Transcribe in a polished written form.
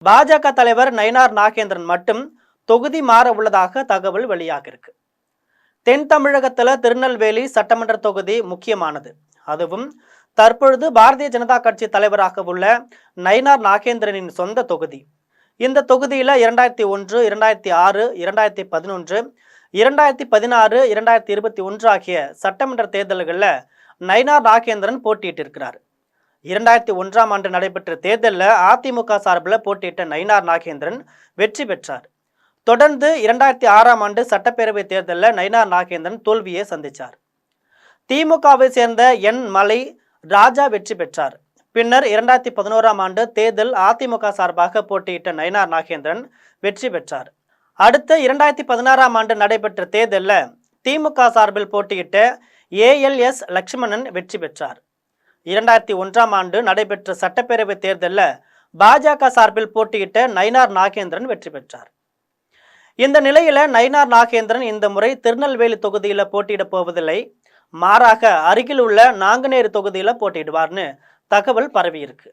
பாஜக தலைவர் நயினார் நாகேந்திரன் மட்டும் தொகுதி மாற உள்ளதாக தகவல் வெளியாக இருக்கு. தென் தமிழகத்துல திருநெல்வேலி சட்டமன்ற தொகுதி முக்கியமானது. அதுவும் தற்பொழுது பாரதிய ஜனதா கட்சி தலைவராக உள்ள நயினார் நாகேந்திரனின் சொந்த தொகுதி. இந்த தொகுதியில 2001, 2006, 2011, 2016, 2021 ஆகிய சட்டமன்ற தேர்தல்களில் நயினார் நாகேந்திரன் போட்டியிட்டு இருக்கிறார். 2001ஆம் ஆண்டு நடைபெற்ற தேர்தலில் அதிமுக சார்பில் போட்டியிட்ட நயினார் நாகேந்திரன் வெற்றி பெற்றார். தொடர்ந்து 2006ஆம் ஆண்டு சட்டப்பேரவை தேர்தலில் நயினார் நாகேந்திரன் தோல்வியை சந்தித்தார். திமுகவை சேர்ந்த என் மலை ராஜா வெற்றி பெற்றார். பின்னர் 2011ஆம் ஆண்டு தேர்தல் அதிமுக சார்பாக போட்டியிட்ட நயினார் நாகேந்திரன் வெற்றி பெற்றார். அடுத்த 2016ஆம் ஆண்டு நடைபெற்ற தேர்தலில் திமுக சார்பில் போட்டியிட்ட ALS லட்சுமணன் வெற்றி பெற்றார். 2001ஆம் ஆண்டு நடைபெற்ற சட்டப்பேரவை தேர்தலில் பாஜக சார்பில் போட்டியிட்ட நயினார் நாகேந்திரன் வெற்றி பெற்றார். இந்த நிலையில நயினார் நாகேந்திரன் இந்த முறை திருநெல்வேலி தொகுதியில போட்டியிட போவதில்லை, மாறாக அருகில் உள்ள நாங்குநேரி தொகுதியில போட்டியிடுவார்னு தகவல் பரவி இருக்கு.